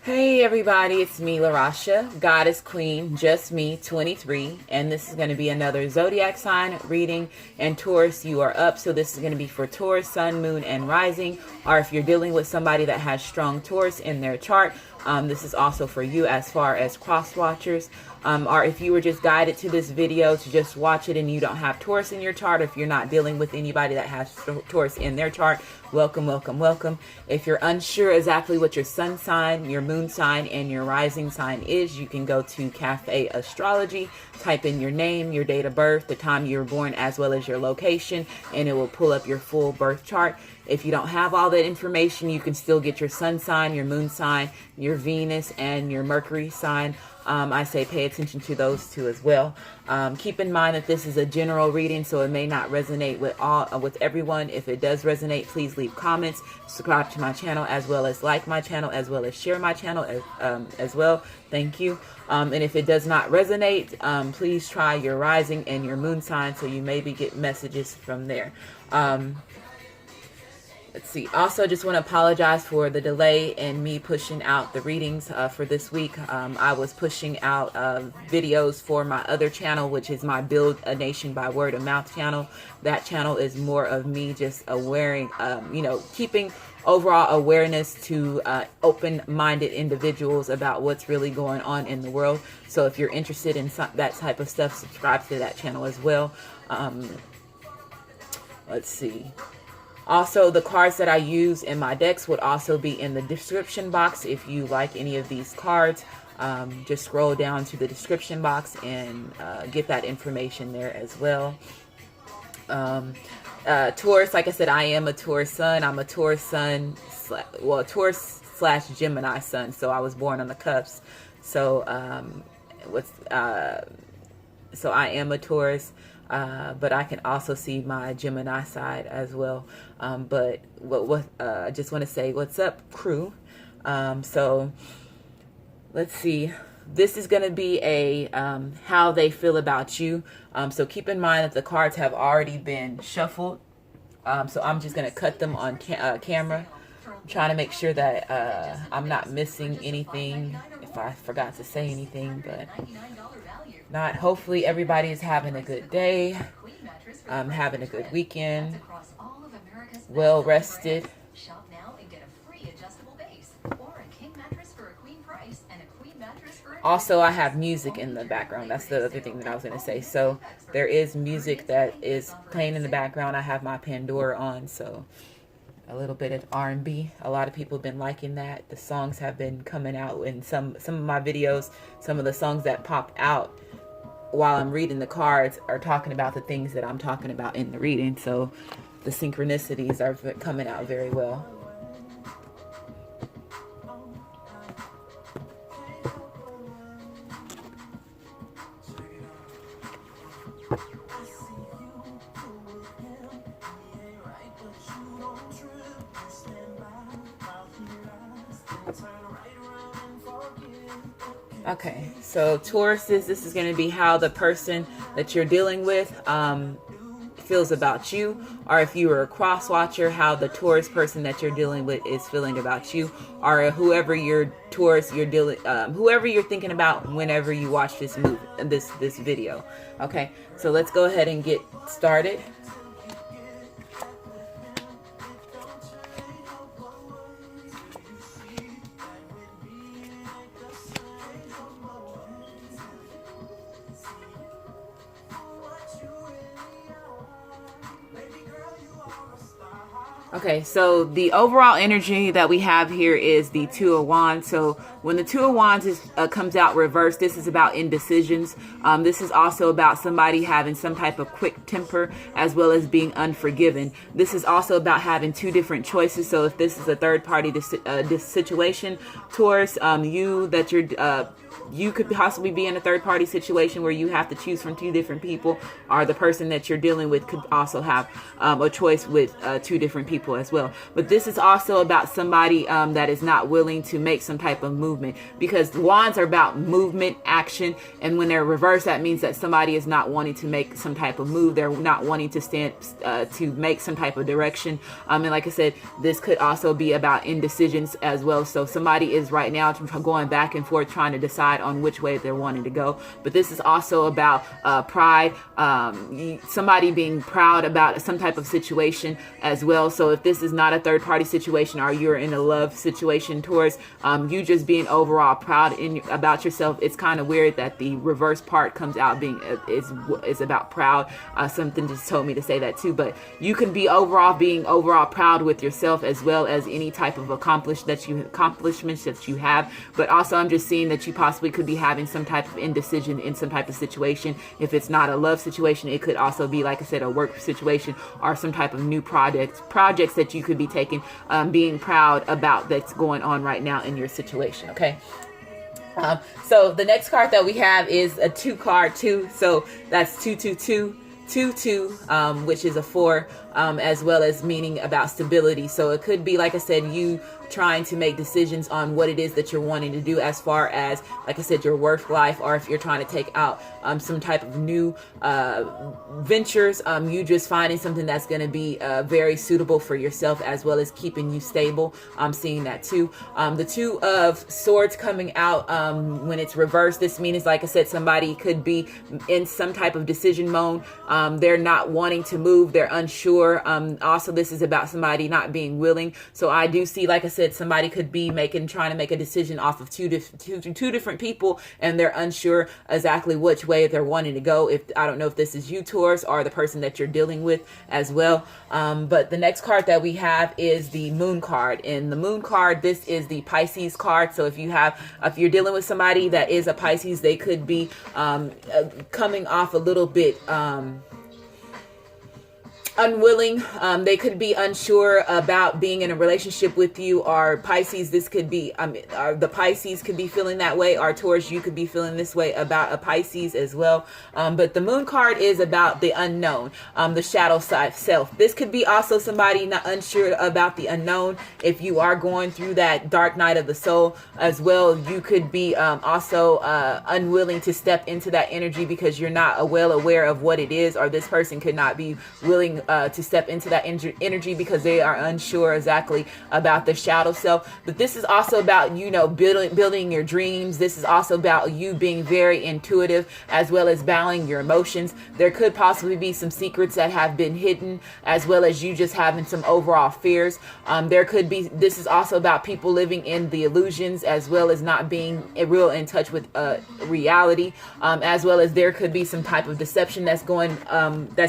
Hey everybody, it's me, Larasha, Goddess Queen, just me, 23, and this is going to be another zodiac sign reading. And Taurus, you are up, so this is going to be for Taurus, Sun, Moon, and Rising, or if you're dealing with somebody that has strong Taurus in their chart, this is also for you as far as cross watchers, or if you were just guided to this video to just watch it and you don't have Taurus in your chart, or if you're not dealing with anybody that has Taurus in their chart, welcome, welcome, welcome. If you're unsure exactly what your sun sign, your moon sign, and your rising sign is, you can go to Cafe Astrology, type in your name, your date of birth, the time you were born, as well as your location, and it will pull up your full birth chart. If you don't have all that information, you can still get your sun sign, your moon sign, your Venus, and your Mercury sign. I say pay attention to those two as well. Keep in mind that this is a general reading, so it may not resonate with everyone. If it does resonate, please leave comments, subscribe to my channel, as well as like my channel, as well as share my channel as well. Thank you. And if it does not resonate, please try your rising and your moon sign, so you maybe get messages from there. Let's see. Also, just want to apologize for the delay in me pushing out the readings for this week. I was pushing out videos for my other channel, which is my Build a Nation by Word of Mouth channel. That channel is more of me just keeping overall awareness to open-minded individuals about what's really going on in the world. So if you're interested in that type of stuff, subscribe to that channel as well. Let's see. Also, the cards that I use in my decks would also be in the description box. If you like any of these cards, just scroll down to the description box and get that information there as well. Taurus, like I said, I am a Taurus sun. I'm a Taurus sun, Taurus / Gemini sun. So I was born on the cusp. So so I am a Taurus. But I can also see my Gemini side as well. But I just want to say, what's up, crew? So let's see. This is going to be a how they feel about you. So keep in mind that the cards have already been shuffled. So I'm just going to cut them on camera. I'm trying to make sure that I'm not missing anything if I forgot to say anything, but not. Hopefully everybody is having a good day, having a good weekend, well rested. Also, I have music in the background. That's the other thing that I was going to say. So there is music that is playing in the background. I have my Pandora on, so a little bit of R&B. A lot of people have been liking that. The songs have been coming out in some of my videos. Some of the songs that pop out while I'm reading the cards are talking about the things that I'm talking about in the reading. So the synchronicities are coming out very well. Okay, so Tauruses, this is going to be how the person that you're dealing with feels about you, or if you were a cross watcher, how the Taurus person that you're dealing with is feeling about you, or whoever your Taurus you're dealing, whoever you're thinking about whenever you watch this video. Okay, so let's go ahead and get started. Okay, so the overall energy that we have here is the Two of Wands. So when the Two of Wands comes out reversed, this is about indecisions. This is also about somebody having some type of quick temper, as well as being unforgiving. This is also about having two different choices. So if this is a third party this situation, Taurus, you could possibly be in a third party situation where you have to choose from two different people, or the person that you're dealing with could also have a choice with two different people as well. But this is also about somebody that is not willing to make some type of move movement, because wands are about movement, action, and when they're reversed, that means that somebody is not wanting to make some type of move. They're not wanting to stand to make some type of direction. And like I said, this could also be about indecisions as well. So somebody is right now going back and forth trying to decide on which way they're wanting to go. But this is also about pride, somebody being proud about some type of situation as well. So if this is not a third party situation, or you're in a love situation, Taurus, you just being overall proud about yourself. It's kind of weird that the reverse part comes out being is about proud. Something just told me to say that too, but you can be being overall proud with yourself, as well as any type of accomplishments that you have. But also I'm just seeing that you possibly could be having some type of indecision in some type of situation. If it's not a love situation, it could also be, like I said, a work situation or some type of new projects that you could be taking, being proud about, that's going on right now in your situation. Okay. So the next card that we have is a 2 card too. So that's 222, which is a 4, as well as meaning about stability. So it could be, like I said, you trying to make decisions on what it is that you're wanting to do, as far as, like I said, your work life, or if you're trying to take out some type of new ventures, you just finding something that's going to be very suitable for yourself, as well as keeping you stable. I'm seeing that too. The 2 of Swords coming out when it's reversed, this means, like I said, somebody could be in some type of decision mode. They're not wanting to move, they're unsure. Also, this is about somebody not being willing. So I do see, like I said, somebody could be trying to make a decision off of two different people, and they're unsure exactly which way they're wanting to go. I don't know if this is you, Taurus, or the person that you're dealing with as well. But the next card that we have is the Moon card. And the Moon card, this is the Pisces card. So if you're dealing with somebody that is a Pisces, they could be coming off a little bit unwilling. They could be unsure about being in a relationship with you, or Pisces, this could be, the Pisces could be feeling that way, or Taurus, you could be feeling this way about a Pisces as well. But the Moon card is about the unknown, the shadow side self. This could be also somebody not unsure about the unknown. If you are going through that dark night of the soul as well, you could be also unwilling to step into that energy because you're not well aware of what it is, or this person could not be willing to step into that energy because they are unsure exactly about the shadow self. But this is also about, building your dreams. This is also about you being very intuitive, as well as battling your emotions. There could possibly be some secrets that have been hidden, as well as you just having some overall fears. This is also about people living in the illusions, as well as not being real in touch with reality, as well as there could be some type of deception that's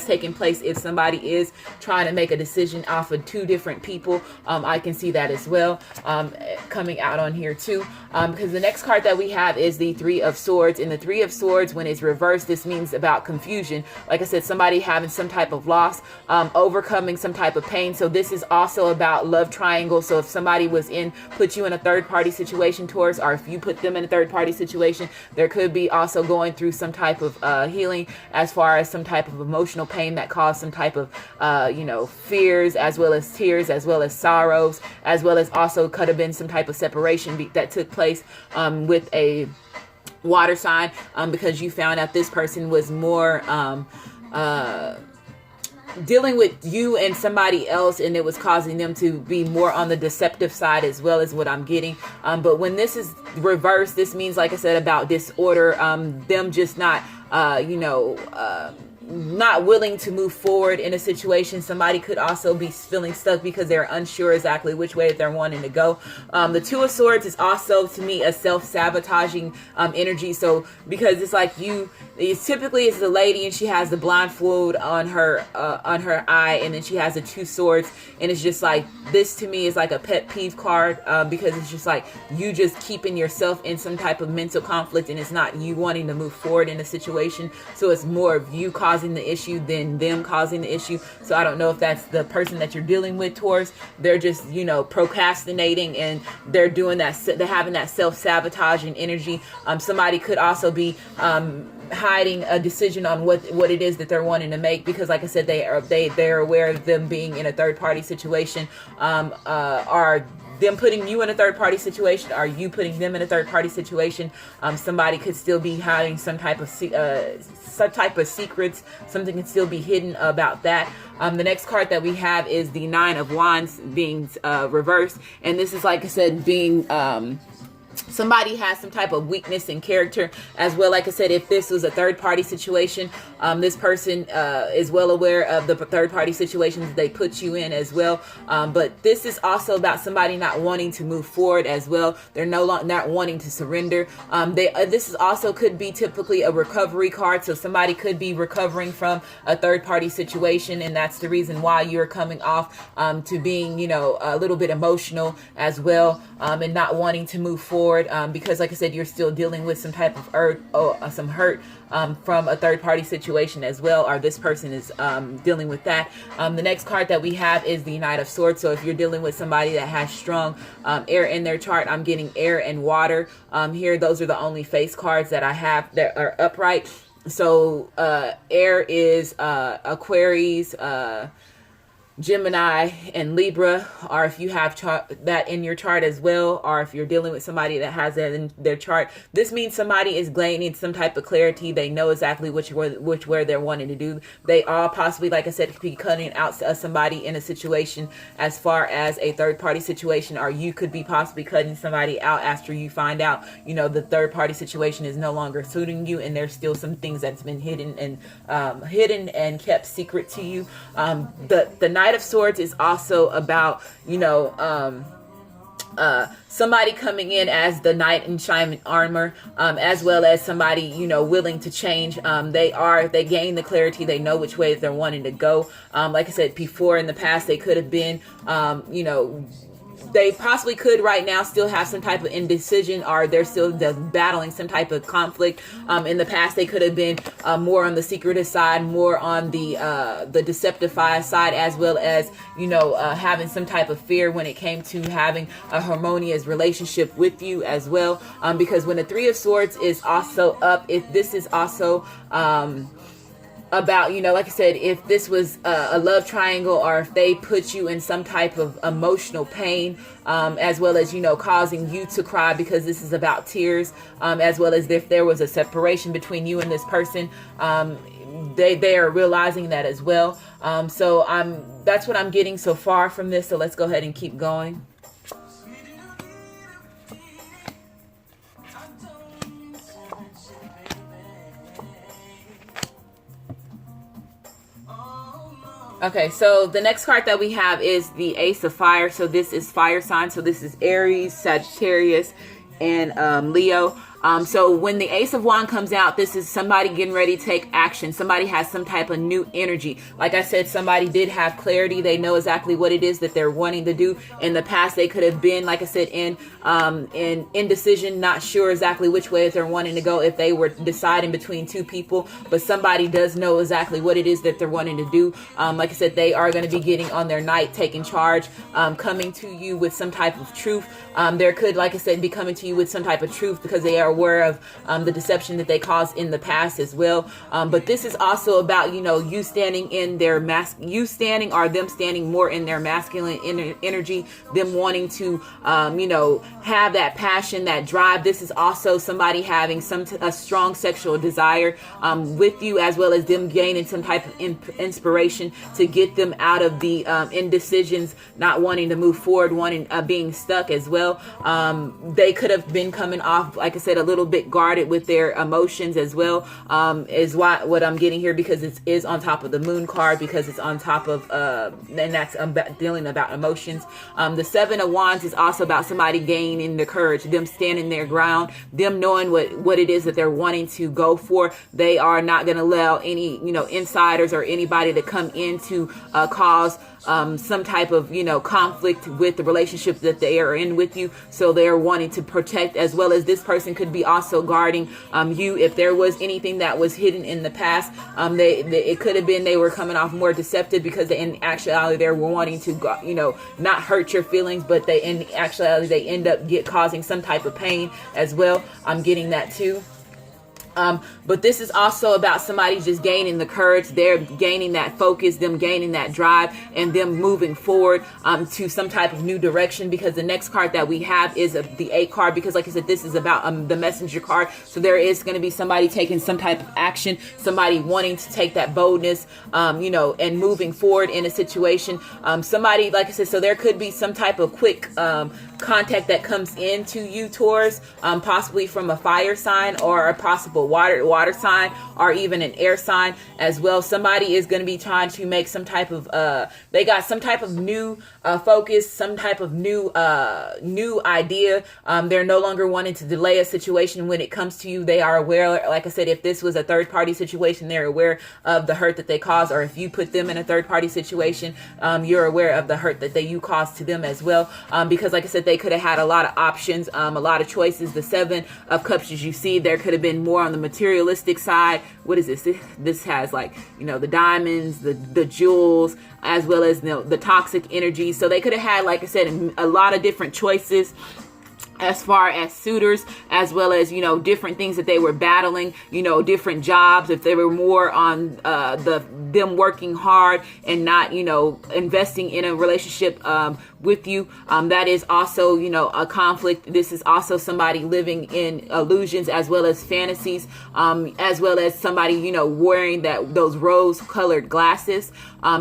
taking place if somebody is trying to make a decision off of 2 different people. I can see that as well coming out on here too, because the next card that we have is the 3 of Swords. And the 3 of Swords, when it's reversed, this means about confusion. Like I said, somebody having some type of loss, overcoming some type of pain. So this is also about love triangle. So if somebody put you in a third party situation, Taurus, or if you put them in a third party situation, there could be also going through some type of healing, as far as some type of emotional pain that caused some type of fears, as well as tears, as well as sorrows, as well as also could have been some type of separation that took place with a water sign, because you found out this person was more dealing with you and somebody else, and it was causing them to be more on the deceptive side, as well as what I'm getting. But when this is reversed, this means, like I said, about disorder, them just not not willing to move forward in a situation. Somebody could also be feeling stuck because they're unsure exactly which way they're wanting to go. The 2 of Swords is also, to me, a self-sabotaging energy. So because it's like typically it's the lady and she has the blindfold on her eye, and then she has the 2 swords, and it's just like, this to me is like a pet peeve card, because it's just like you just keeping yourself in some type of mental conflict, and it's not you wanting to move forward in a situation. So it's more of you causing the issue than them causing the issue. So I don't know if that's the person that you're dealing with, Taurus. They're just procrastinating, and they're doing that. They're having that self-sabotaging energy. Somebody could also be hiding a decision on what it is that they're wanting to make, because like I said, they're aware of them being in a third party situation, are them putting you in a third party situation? Are you putting them in a third party situation? Somebody could still be hiding some type of secrets. Something can still be hidden about that. The next card that we have is the Nine of Wands being reversed, and this is, like I said, being somebody has some type of weakness in character as well. Like I said, if this was a third party situation, this person is well aware of the third party situations they put you in as well. But this is also about somebody not wanting to move forward as well. They're not wanting to surrender. This is also could be typically a recovery card. So somebody could be recovering from a third party situation, and that's the reason why you're coming off to being, a little bit emotional as well, and not wanting to move forward. Because, like I said, you're still dealing with some type of hurt from a third party situation as well, or this person is dealing with that. The next card that we have is the Knight of Swords. So if you're dealing with somebody that has strong air in their chart, I'm getting air and water here. Those are the only face cards that I have that are upright. So air is Aquarius, Gemini, and Libra, or if you have that in your chart as well, or if you're dealing with somebody that has that in their chart, this means somebody is gaining some type of clarity. They know exactly which way they're wanting to do. They all possibly, like I said, could be cutting out somebody in a situation as far as a third party situation, or you could be possibly cutting somebody out after you find out, the third party situation is no longer suiting you, and there's still some things that's been hidden and kept secret to you. The Knight of Swords is also about, somebody coming in as the knight in shining armor, as well as somebody, willing to change. They gain the clarity. They know which way they're wanting to go. Like I said before, in the past, they could have been, they possibly could right now still have some type of indecision, or they're still battling some type of conflict. In the past, they could have been more on the secretive side, more on the deceptive side, as well as, having some type of fear when it came to having a harmonious relationship with you as well. Because when the Three of Swords is also up, if this is also about, like I said, if this was a love triangle, or if they put you in some type of emotional pain, as well as, causing you to cry, because this is about tears, as well as if there was a separation between you and this person, they are realizing that as well. So that's what I'm getting so far from this. So let's go ahead and keep going. Okay, so the next card that we have is the Ace of Fire. So this is fire sign. So this is Aries, Sagittarius, and Leo. So when the Ace of Wands comes out, this is somebody getting ready to take action. Somebody has some type of new energy. Like I said, somebody did have clarity. They know exactly what it is that they're wanting to do. In the past, they could have been, like I said, in indecision, not sure exactly which way they're wanting to go if they were deciding between two people. But somebody does know exactly what it is that they're wanting to do. Like I said, they are going to be getting on their knight, taking charge, coming to you with some type of truth. There could, like I said, be coming to you with some type of truth because they are aware of the deception that they caused in the past as well. But this is also about, you standing in their you standing, or them standing more in their masculine energy, them wanting to, have that passion, that drive. This is also somebody having a strong sexual desire with you, as well as them gaining some type of inspiration to get them out of the indecisions, not wanting to move forward, being stuck as well. They could have been coming off, like I said, a little bit guarded with their emotions as well, is what I'm getting here, because it is on top of the Moon card, because it's on top of, and that's dealing about emotions. The Seven of Wands is also about somebody gaining the courage, them standing their ground, them knowing what it is that they're wanting to go for. They are not going to allow any, insiders or anybody to come in to cause some type of, conflict with the relationship that they are in with you. So they're wanting to protect, as well as this person could be also guarding you. If there was anything that was hidden in the past, it could have been they were coming off more deceptive, because in actuality they were wanting to, not hurt your feelings, but in actuality they end up causing some type of pain as well. I'm getting that too. But this is also about somebody just gaining the courage. They're gaining that focus, them gaining that drive, and them moving forward to some type of new direction, because the next card that we have is the 8 card, because like I said, this is about the messenger card. So there is going to be somebody taking some type of action, somebody wanting to take that boldness, and moving forward in a situation. Somebody, like I said, so there could be some type of quick contact that comes into you, Taurus, possibly from a fire sign or a possible water sign, or even an air sign as well. Somebody is going to be trying to make some type of they got some type of new focus, some type of new idea. They're no longer wanting to delay a situation when it comes to you. They are aware, like I said, if this was a third party situation, they're aware of the hurt that they cause, or if you put them in a third party situation, you're aware of the hurt that you caused to them as well, because like I said, they could have had a lot of options, a lot of choices. The 7 of Cups, as you see, there could have been more on the materialistic side. What is this? This has the diamonds, the jewels, as well as the toxic energy. So they could have had, like I said, a lot of different choices as far as suitors, as well as, different things that they were battling, different jobs. If they were more on them working hard and not, investing in a relationship with you, that is also, a conflict. This is also somebody living in illusions as well as fantasies, as well as somebody, wearing those rose colored glasses.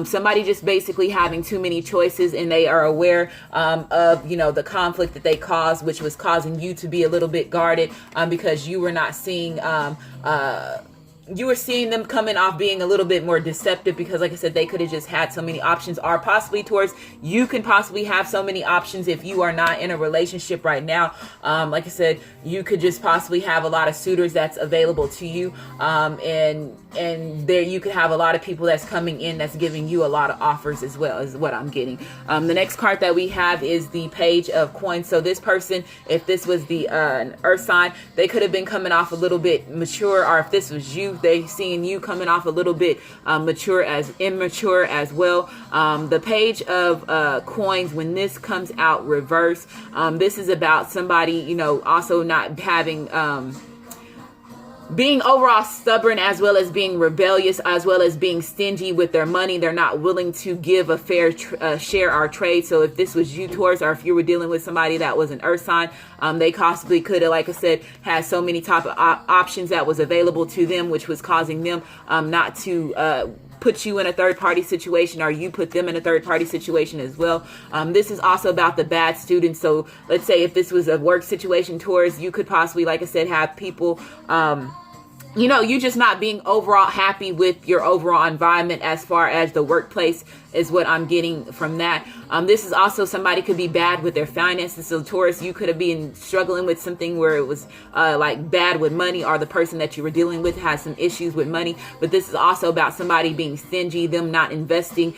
Somebody just basically having too many choices, and they are aware of, the conflict that they caused, which was causing you to be a little bit guarded, because you were not seeing you were seeing them coming off being a little bit more deceptive, because like I said, they could have just had so many options, or possibly Taurus, you can possibly have so many options if you are not in a relationship right now. Like I said, you could just possibly have a lot of suitors that's available to you, and there you could have a lot of people that's coming in that's giving you a lot of offers as well, is what I'm getting. The next card that we have is the Page of Coins. So this person, if this was the an earth sign, they could have been coming off a little bit mature, or if this was you, they seeing you coming off a little bit immature as well. The Page of Coins, when this comes out reverse, this is about somebody, also not having being overall stubborn, as well as being rebellious, as well as being stingy with their money. They're not willing to give a fair share or trade. So if this was you, Taurus, or if you were dealing with somebody that was an earth sign, they possibly could have, like I said, had so many type of options that was available to them, which was causing them not to put you in a third party situation, or you put them in a third party situation as well. This is also about the bad students. So let's say if this was a work situation, Taurus, you could possibly, like I said, have people you just not being overall happy with your overall environment as far as the workplace, is what I'm getting from that. This is also somebody could be bad with their finances. So Taurus, you could have been struggling with something where it was like bad with money, or the person that you were dealing with has some issues with money. But this is also about somebody being stingy, them not investing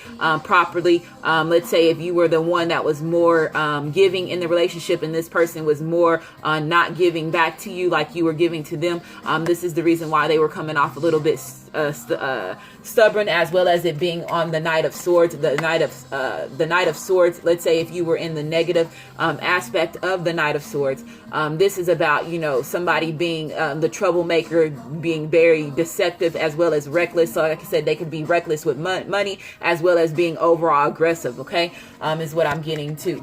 properly. Let's say if you were the one that was more giving in the relationship, and this person was more not giving back to you like you were giving to them. This is the reason why they were coming off a little bit stubborn, as well as it being on the Knight of Swords. The Knight of Swords, let's say if you were in the negative aspect of the Knight of Swords, this is about somebody being the troublemaker, being very deceptive, as well as reckless. So like I said, they could be reckless with money, as well as being overall aggressive. Okay, is what I'm getting to.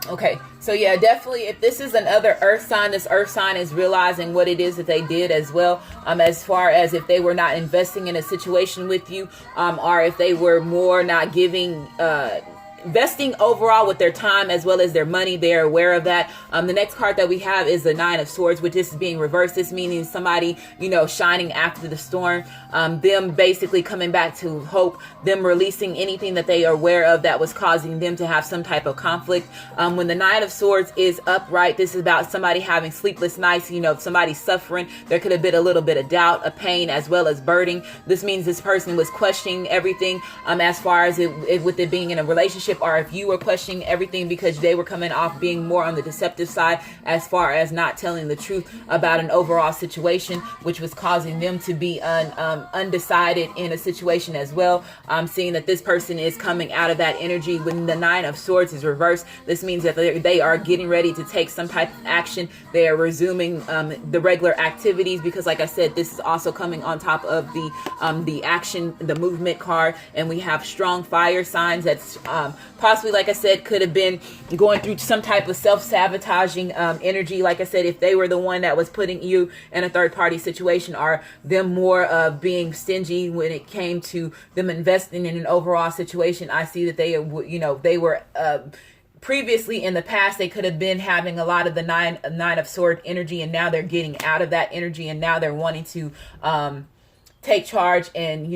Okay, so yeah, definitely if this is another earth sign, this earth sign is realizing what it is that they did as well, as far as if they were not investing in a situation with you, or if they were more not giving investing overall with their time as well as their money. They're aware of that. The next card that we have is the Nine of Swords, which is being reversed. This meaning somebody, shining after the storm, them basically coming back to hope, them releasing anything that they are aware of that was causing them to have some type of conflict. When the Nine of Swords is upright, this is about somebody having sleepless nights. If somebody's suffering, there could have been a little bit of doubt, a pain, as well as burden. This means this person was questioning everything, as far as with it being in a relationship relationship, or if you were questioning everything because they were coming off being more on the deceptive side as far as not telling the truth about an overall situation, which was causing them to be undecided in a situation as well. I'm seeing that this person is coming out of that energy when the Nine of Swords is reversed. This means that they are getting ready to take some type of action. They are resuming the regular activities, because like I said, this is also coming on top of the action, the movement card, and we have strong fire signs that's possibly, like I said, could have been going through some type of self-sabotaging energy. Like I said, if they were the one that was putting you in a third-party situation, or them more of being stingy when it came to them investing in an overall situation, I see that they were previously in the past, they could have been having a lot of the nine of sword energy, and now they're getting out of that energy, and now they're wanting to take charge and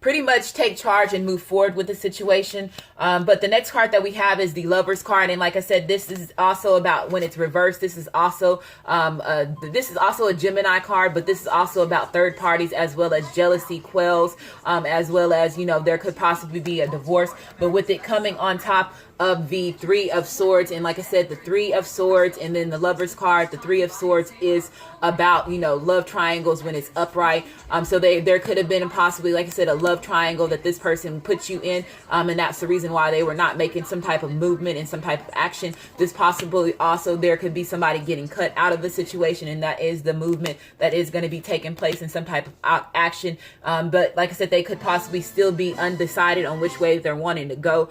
pretty much take charge and move forward with the situation. But the next card that we have is the Lover's card, and like I said, this is also about when it's reversed. This is also a Gemini card, but this is also about third parties, as well as jealousy quells, as well as there could possibly be a divorce. But with it coming on top of the Three of Swords, and like I said, the Three of Swords and then the Lover's card, the Three of Swords is about love triangles when it's upright. So there could have been possibly, like I said, a love triangle that this person put you in, and that's the reason why they were not making some type of movement and some type of action. This possibly also, there could be somebody getting cut out of the situation, and that is the movement that is going to be taking place in some type of action. But like I said, they could possibly still be undecided on which way they're wanting to go.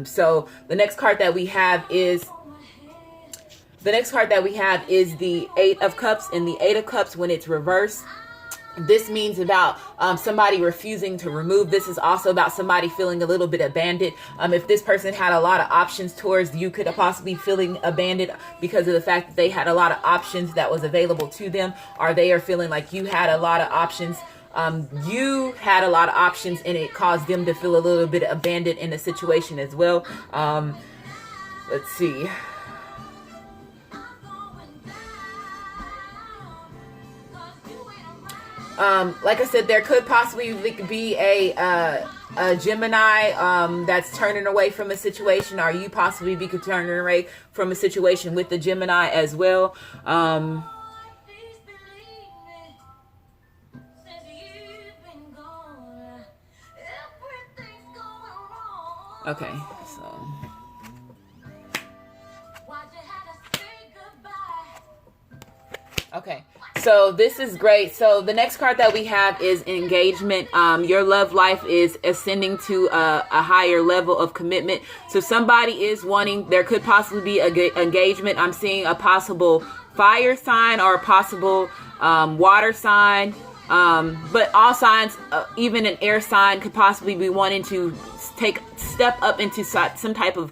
So the next card that we have is the Eight of Cups, and the Eight of Cups, when it's reversed, this means about somebody refusing to remove. This is also about somebody feeling a little bit abandoned. If this person had a lot of options towards you, could possibly feeling abandoned because of the fact that they had a lot of options that was available to them, or they are feeling like you had a lot of options. You had a lot of options, and it caused them to feel a little bit abandoned in the situation as well. Let's see. Like I said, there could possibly be a Gemini that's turning away from a situation, or you possibly be turning away from a situation with the Gemini as well. Okay, so okay, so this is great. So the next card that we have is engagement. Your love life is ascending to a higher level of commitment. So somebody is wanting, there could possibly be engagement. I'm seeing a possible fire sign or a possible water sign. But all signs, even an air sign, could possibly be wanting to step up into some type of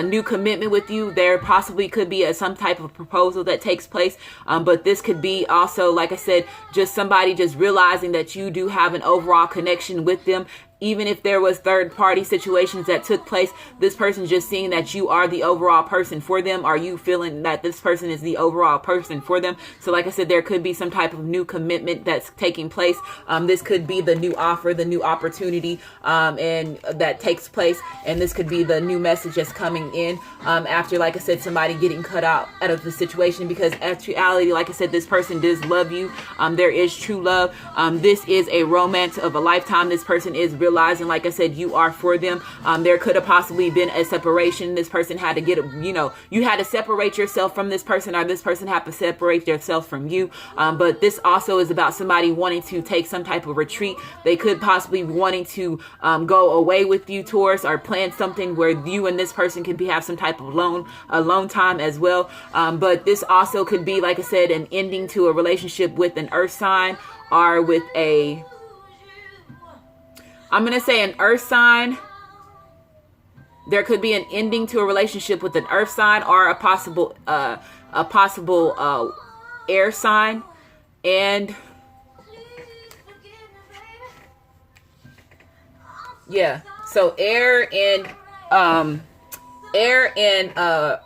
new commitment with you. There possibly could be some type of proposal that takes place, but this could be also, like I said, just somebody just realizing that you do have an overall connection with them. Even if there was third party situations that took place, this person just seeing that you are the overall person for them. Are you feeling that this person is the overall person for them? So like I said, there could be some type of new commitment that's taking place. This could be the new offer, the new opportunity, and that takes place. And this could be the new message that's coming in after, like I said, somebody getting cut out of the situation. Because actuality, like I said, this person does love you. There is true love. This is a romance of a lifetime. This person is realizing, like I said, you are for them. There could have possibly been a separation. This person had to you had to separate yourself from this person, or this person had to separate yourself from you. But this also is about somebody wanting to take some type of retreat. They could possibly be wanting to go away with you, Taurus, or plan something where you and this person can have some type of alone time as well. But this also could be, like I said, an ending to a relationship with an earth sign, or with I'm going to say an earth sign. There could be an ending to a relationship with an earth sign, or a possible air sign. And yeah, so air and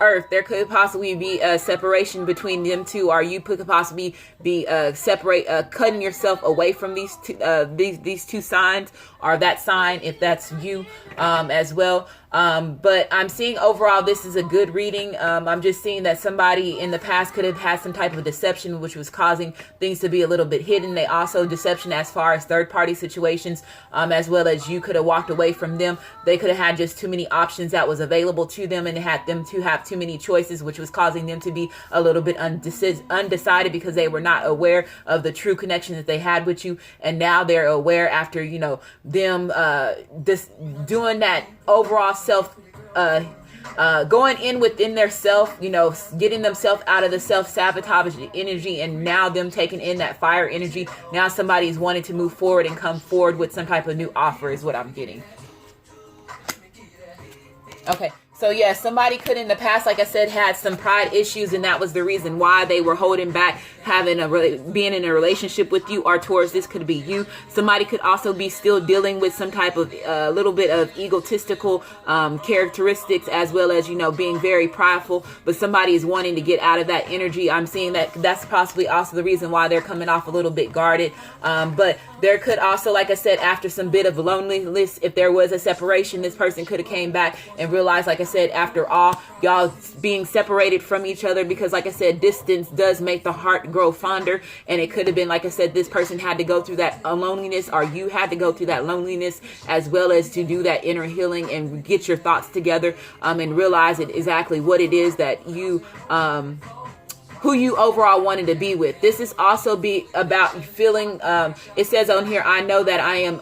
earth, there could possibly be a separation between them two, or you could possibly be cutting yourself away from these two signs, or that sign if that's you as well. But I'm seeing overall this is a good reading. I'm just seeing that somebody in the past could have had some type of deception which was causing things to be a little bit hidden. They also deception as far as third-party situations, as well as you could have walked away from them. They could have had just too many options that was available to them, and had them to have too many choices, which was causing them to be a little bit undecided because they were not aware of the true connection that they had with you. And now they're aware after, you know, them doing that overall self going in within their self, you know, getting themselves out of the self-sabotage energy, and now them taking in that fire energy. Now somebody's wanting to move forward and come forward with some type of new offer is what I'm getting. Okay. So yeah, somebody could in the past, like I said, had some pride issues, and that was the reason why they were holding back being in a relationship with you, or towards this could be you. Somebody could also be still dealing with some type of little bit of egotistical characteristics, as well as, you know, being very prideful, but somebody is wanting to get out of that energy. I'm seeing that that's possibly also the reason why they're coming off a little bit guarded. But there could also, like I said, after some bit of loneliness, if there was a separation, this person could have came back and realized, like I said, after all, y'all being separated from each other, because like I said, distance does make the heart grow fonder. And it could have been, like I said, this person had to go through that loneliness, or you had to go through that loneliness, as well as to do that inner healing and get your thoughts together, and realize exactly what it is that you who you overall wanted to be with. This is also be about feeling, it says on here, I know that I am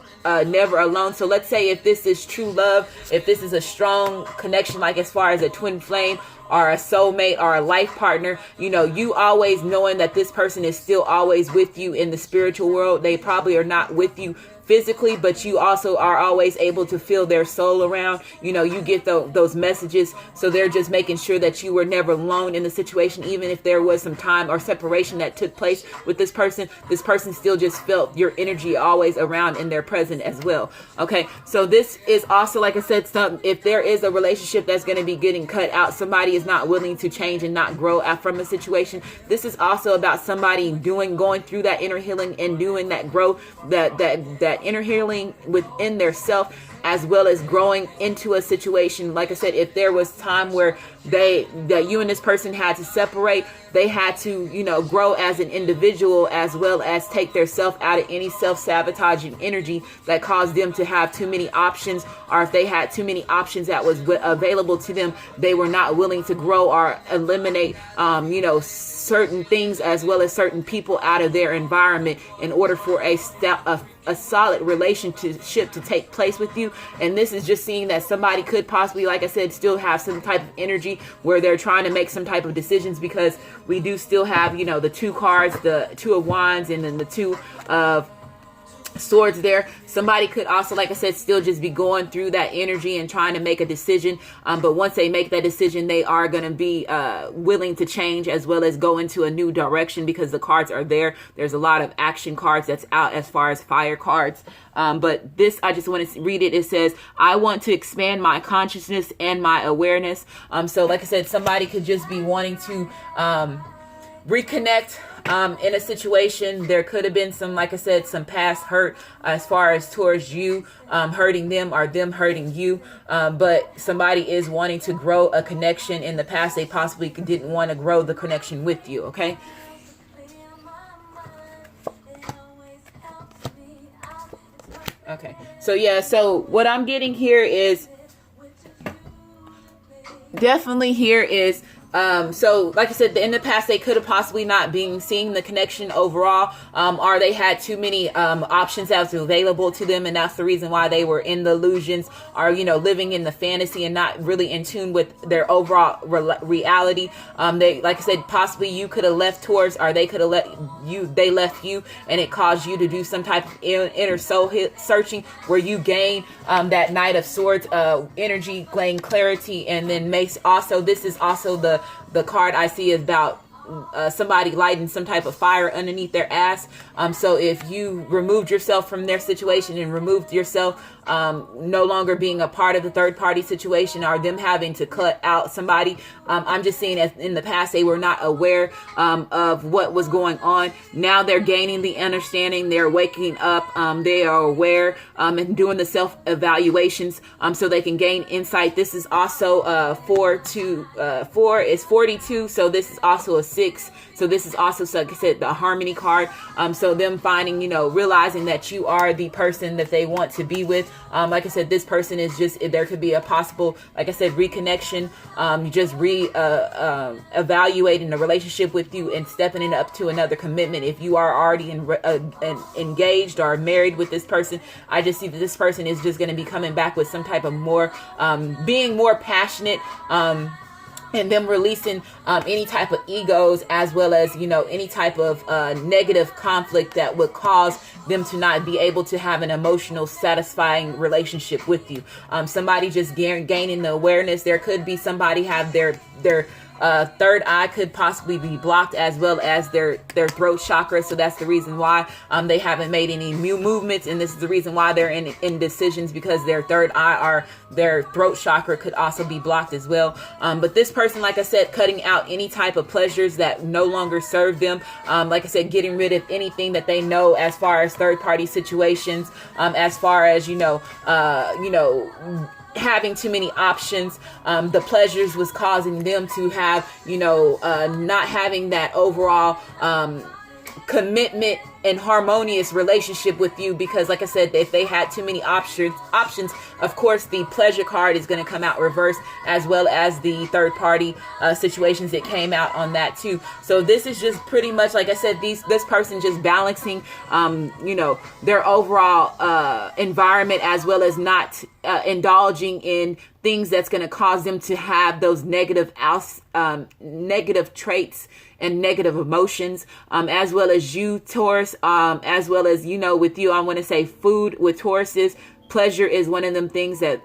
never alone. So let's say if this is true love, if this is a strong connection, like as far as a twin flame or a soulmate or a life partner, you know, you always knowing that this person is still always with you in the spiritual world. They probably are not with you physically, but you also are always able to feel their soul around. You know, you get those messages. So they're just making sure that you were never alone in the situation. Even if there was some time or separation that took place with this person still just felt your energy always around in their present as well. Okay. So this is also, like I said, if there is a relationship that's going to be getting cut out, somebody is not willing to change and not grow out from a situation. This is also about somebody going through that inner healing and doing that growth, that inner healing within their self, as well as growing into a situation. Like I said, if there was time where that you and this person had to separate, they had to, you know, grow as an individual, as well as take their self out of any self-sabotaging energy that caused them to have too many options, or if they had too many options that was available to them, they were not willing to grow or eliminate, you know, certain things as well as certain people out of their environment in order for a solid relationship to take place with you. And this is just seeing that somebody could possibly, like I said, still have some type of energy where they're trying to make some type of decisions, because we do still have, you know, the two cards, the Two of Wands, and then the Two of Swords there. Somebody could also, like I said, still just be going through that energy and trying to make a decision. But once they make that decision, they are going to be willing to change, as well as go into a new direction, because the cards are there. There's a lot of action cards that's out as far as fire cards. But this, I just want to read it. It says, I want to expand my consciousness and my awareness. So like I said, somebody could just be wanting to reconnect in a situation. There could have been some, like I said, some past hurt as far as towards you hurting them or them hurting you. But somebody is wanting to grow a connection. In the past, they possibly didn't want to grow the connection with you. Okay. Okay. So yeah, so what I'm getting here is definitely here is so like I said, in the past, they could have possibly not been seeing the connection overall, or they had too many options that was available to them, and that's the reason why they were in the illusions, or, you know, living in the fantasy and not really in tune with their overall reality. They, like I said, possibly you could have left towards, or they could have they left you, and it caused you to do some type of inner soul searching, where you gain that Knight of Swords energy, gain clarity, and then makes also, this is also the card I see is about somebody lighting some type of fire underneath their ass. So if you removed yourself from their situation and removed yourself, no longer being a part of the third party situation, or them having to cut out somebody, I'm just seeing as in the past they were not aware of what was going on. Now they're gaining the understanding, they're waking up, they are aware, and doing the self evaluations, so they can gain insight. This is also 4 is 42, so this is also a 6. So this is also, so like I said, the harmony card. So them finding, realizing that you are the person that they want to be with. Like I said, this person is just, there could be a possible, like I said, reconnection, just evaluating the relationship with you and stepping it up to another commitment. If you are already engaged or married with this person, I just see that this person is just going to be coming back with some type of more, being more passionate, and them releasing any type of egos, as well as, any type of negative conflict that would cause them to not be able to have an emotional, satisfying relationship with you. Somebody just gaining the awareness. There could be somebody have their third eye could possibly be blocked, as well as their throat chakra. So that's the reason why they haven't made any new movements, and this is the reason why they're in indecisions, because their third eye or their throat chakra could also be blocked as well. But this person, like I said, cutting out any type of pleasures that no longer serve them. Like I said, getting rid of anything that they know as far as third party situations, as far as having too many options. The pleasures was causing them to have, not having that overall commitment and harmonious relationship with you, because like I said, if they had too many options, of course the pleasure card is going to come out reverse, as well as the third party situations that came out on that too. So this is just pretty much, like I said, this person just balancing their overall environment, as well as not indulging in things that's going to cause them to have those negative traits and negative emotions, as well as you, Taurus, as well as, with you, I want to say food with Taurus is pleasure is one of them things that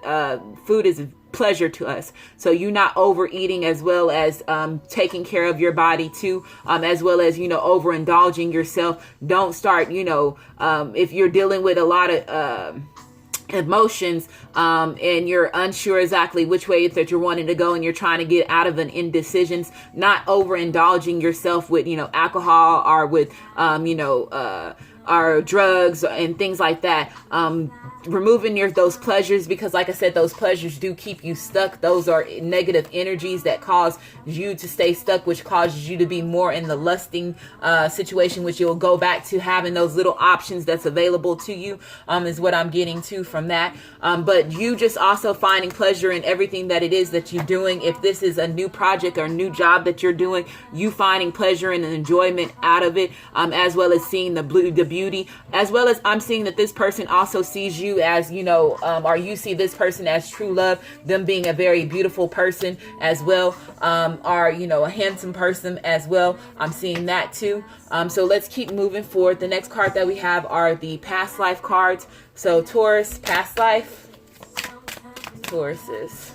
food is pleasure to us. So you not overeating, as well as taking care of your body too, as well as, overindulging yourself. Don't start, if you're dealing with a lot of emotions, and you're unsure exactly which way that you're wanting to go, and you're trying to get out of an indecisions, not overindulging yourself with, alcohol, or with, or drugs and things like that. Removing those pleasures, because like I said, those pleasures do keep you stuck. Those are negative energies that cause you to stay stuck, which causes you to be more in the lusting situation, which you'll go back to having those little options that's available to you, is what I'm getting to from that. But you just also finding pleasure in everything that it is that you're doing. If this is a new project or new job that you're doing, you finding pleasure and enjoyment out of it, as well as seeing the beauty, as well as I'm seeing that this person also sees you as, or you see this person as true love, them being a very beautiful person as well, or, a handsome person as well. I'm seeing that too. So let's keep moving forward. The next card that we have are the past life cards. So Taurus, past life, Tauruses.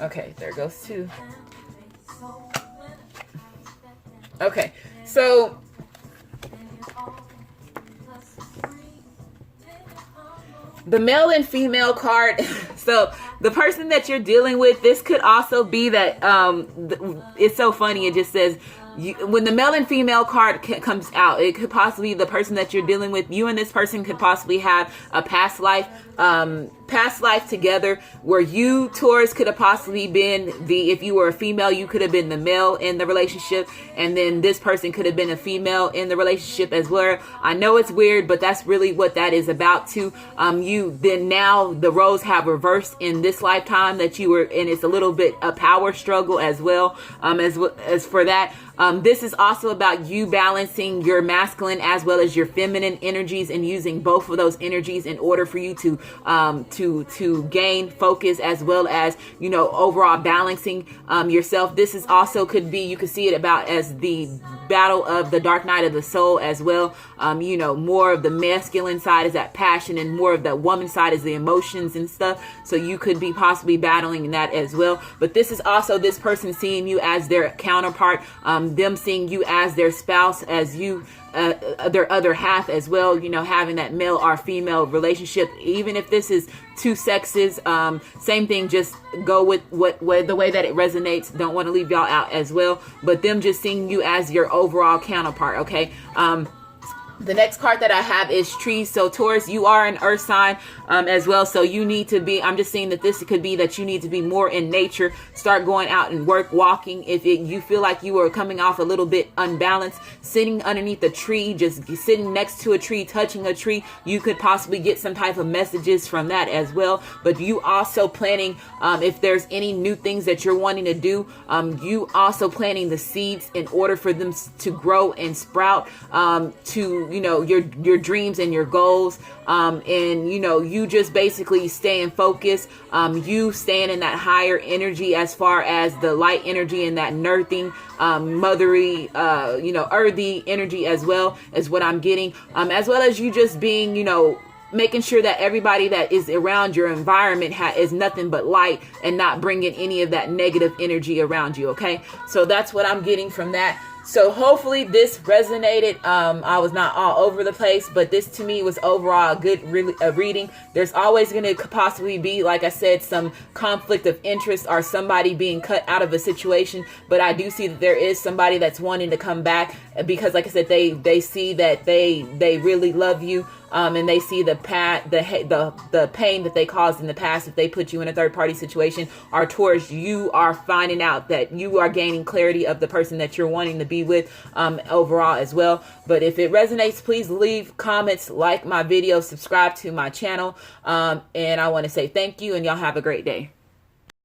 Okay, there goes two. Okay, so the male and female card. So the person that you're dealing with, this could also be that, it's so funny. It just says, when the male and female card comes out, it could possibly be the person that you're dealing with. You and this person could possibly have a past life together, where you, Taurus, could have possibly been if you were a female, you could have been the male in the relationship, and then this person could have been a female in the relationship as well. I know it's weird, but that's really what that is about too. Then now the roles have reversed in this lifetime that you were, and it's a little bit a power struggle as well, as for that. This is also about you balancing your masculine as well as your feminine energies, and using both of those energies in order for you to to gain focus, as well as, you know, overall balancing yourself. This is also could be, you could see it about as the battle of the dark night of the soul as well. You know, more of the masculine side is that passion, and more of the woman side is the emotions and stuff. So you could be possibly battling that as well. But this is also this person seeing you as their counterpart, them seeing you as their spouse, as you their other half as well, you know, having that male or female relationship. Even if this is two sexes, same thing, just go with what the way that it resonates. Don't want to leave y'all out as well, but them just seeing you as your overall counterpart. Okay. The next card that I have is trees. So Taurus, you are an earth sign as well. So you need to be, I'm just saying that this could be that you need to be more in nature. Start going out and walking. If you feel like you are coming off a little bit unbalanced, sitting underneath a tree, just sitting next to a tree, touching a tree, you could possibly get some type of messages from that as well. But you also planning, if there's any new things that you're wanting to do, you also planting the seeds in order for them to grow and sprout, to, you know, your dreams and your goals, and, you know, you just basically staying focused, you staying in that higher energy as far as the light energy and that nurturing, mothery, you know, earthy energy as well is what I'm getting, as well as you just being, you know, making sure that everybody that is around your environment is nothing but light, and not bringing any of that negative energy around you. Okay, so that's what I'm getting from that. So hopefully this resonated. I was not all over the place, but this to me was overall a good reading. There's always going to possibly be, like I said, some conflict of interest or somebody being cut out of a situation. But I do see that there is somebody that's wanting to come back, because, like I said, they see that they really love you. And they see the pain that they caused in the past if they put you in a third party situation, or towards you are finding out that you are gaining clarity of the person that you're wanting to be with overall as well. But if it resonates, please leave comments, like my video, subscribe to my channel, and I want to say thank you, and y'all have a great day.